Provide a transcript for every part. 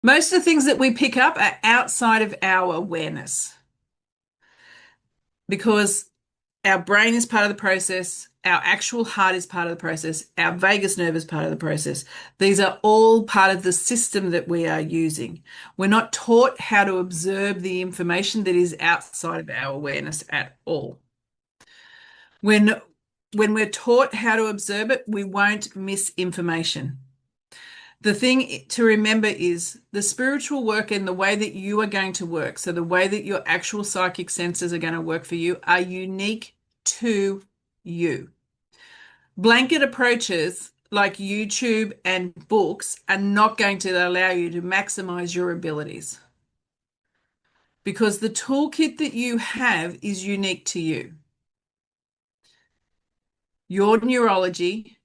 Most of the things that we pick up are outside of our awareness because our brain is part of the process, our actual heart is part of the process, our vagus nerve is part of the process. These are all part of the system that we are using. We're not taught how to observe the information that is outside of our awareness at all. When when we're taught how to observe it, we won't miss information. The thing to remember is the spiritual work and the way that you are going to work, so the way that your actual psychic senses are going to work for you, are unique to you. Blanket approaches like YouTube and books are not going to allow you to maximize your abilities because the toolkit that you have is unique to you. Your neurology,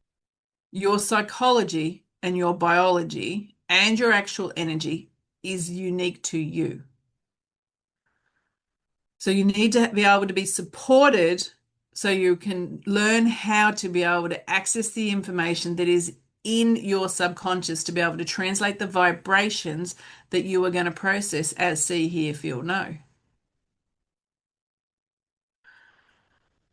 your psychology, and your biology and your actual energy is unique to you. So you need to be able to be supported so you can learn how to be able to access the information that is in your subconscious to be able to translate the vibrations that you are going to process as see, hear, feel, know.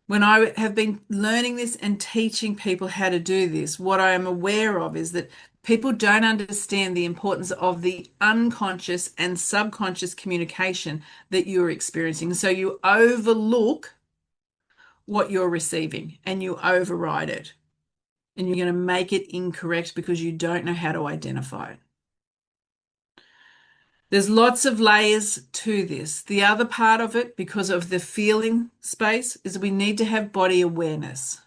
When I have been learning this and teaching people how to do this, what I am aware of is that people don't understand the importance of the unconscious and subconscious communication that you're experiencing. So you overlook what you're receiving and you override it. And you're going to make it incorrect because you don't know how to identify it. There's lots of layers to this. The other part of it, because of the feeling space, is we need to have body awareness.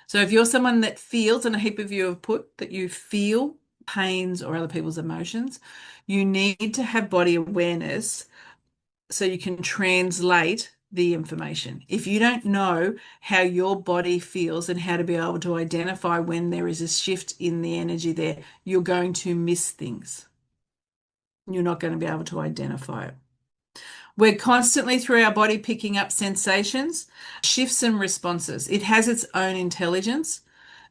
So if you're someone that feels, and a heap of you have put that you feel pains or other people's emotions, you need to have body awareness so you can translate the information. If you don't know how your body feels and how to be able to identify when there is a shift in the energy there, you're going to miss things. You're not going to be able to identify it. We're constantly through our body picking up sensations, shifts and responses. It has its own intelligence.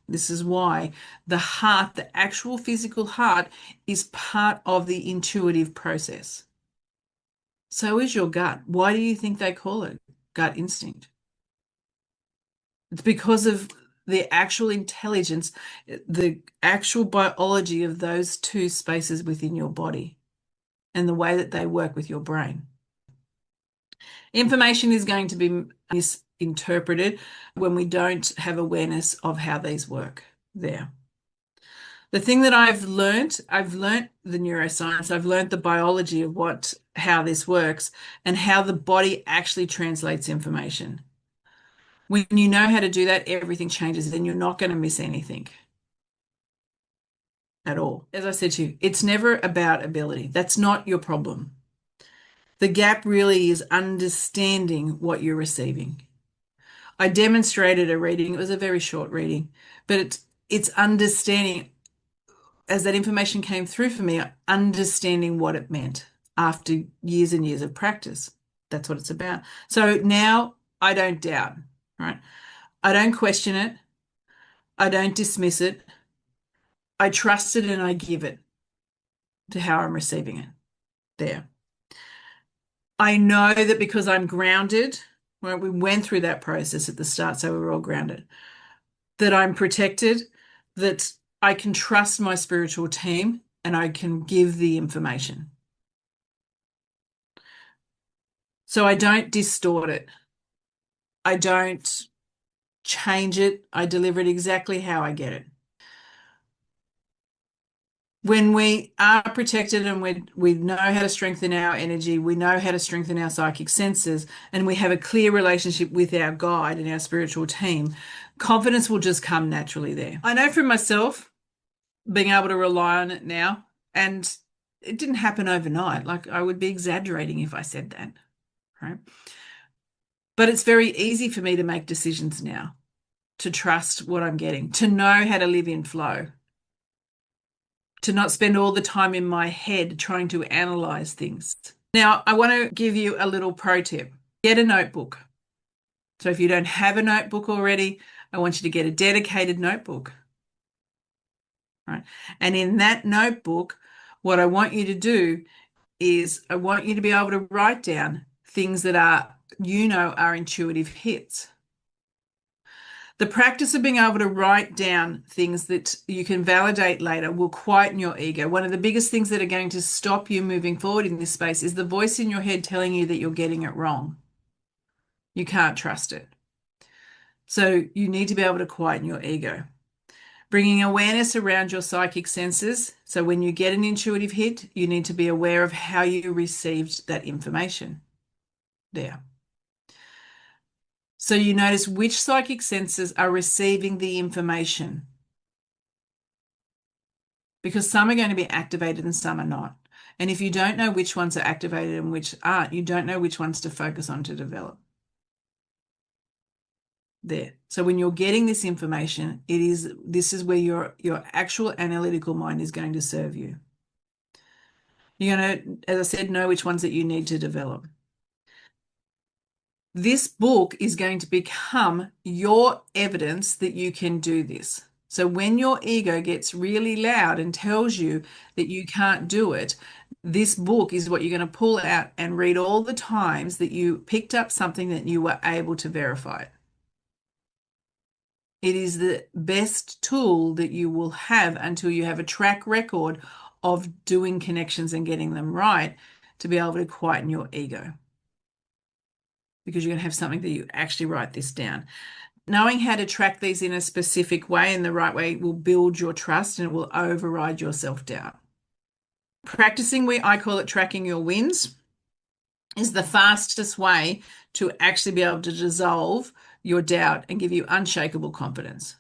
This is why the heart, the actual physical heart, is part of the intuitive process. So is your gut. Why do you think they call it gut instinct? It's because of the actual intelligence, the actual biology of those two spaces within your body and the way that they work with your brain. Information is going to be misinterpreted when we don't have awareness of how these work there. The thing that I've learned the neuroscience, I've learned the biology of how this works and how the body actually translates information. When you know how to do that, everything changes and you're not going to miss anything at all. As I said to you, it's never about ability. That's not your problem. The gap really is understanding what you're receiving. I demonstrated a reading. It was a very short reading, but it's understanding as that information came through for me, understanding what it meant after years and years of practice. That's what it's about. So now I don't doubt, right? I don't question it. I don't dismiss it. I trust it and I give it to how I'm receiving it there. I know that because I'm grounded, right, we went through that process at the start, so we were all grounded, that I'm protected, that I can trust my spiritual team and I can give the information. So I don't distort it. I don't change it. I deliver it exactly how I get it. When we are protected and we know how to strengthen our energy, we know how to strengthen our psychic senses, and we have a clear relationship with our guide and our spiritual team, confidence will just come naturally there. I know for myself, being able to rely on it now, and it didn't happen overnight. Like I would be exaggerating if I said that, right? But it's very easy for me to make decisions now, to trust what I'm getting, to know how to live in flow, to not spend all the time in my head trying to analyze things. Now, I want to give you a little pro tip. Get a notebook. So if you don't have a notebook already, I want you to get a dedicated notebook. Right? And in that notebook, What I want you to do is I want you to be able to write down things that are intuitive hits. The practice of being able to write down things that you can validate later will quieten your ego. One of the biggest things that are going to stop you moving forward in this space is the voice in your head telling you that you're getting it wrong. You can't trust it. So you need to be able to quieten your ego. Bringing awareness around your psychic senses. So when you get an intuitive hit, you need to be aware of how you received that information there. So you notice which psychic senses are receiving the information, because some are going to be activated and some are not. And if you don't know which ones are activated and which aren't, you don't know which ones to focus on to develop. There. So when you're getting this information, this is where your actual analytical mind is going to serve you. You're going to, as I said, know which ones that you need to develop. This book is going to become your evidence that you can do this. So when your ego gets really loud and tells you that you can't do it, this book is what you're going to pull out and read all the times that you picked up something that you were able to verify. It is the best tool that you will have until you have a track record of doing connections and getting them right to be able to quieten your ego. Because you're going to have something that you actually write this down. Knowing how to track these in a specific way and the right way will build your trust and it will override your self-doubt. Practicing, I call it tracking your wins, is the fastest way to actually be able to dissolve your doubt and give you unshakable confidence.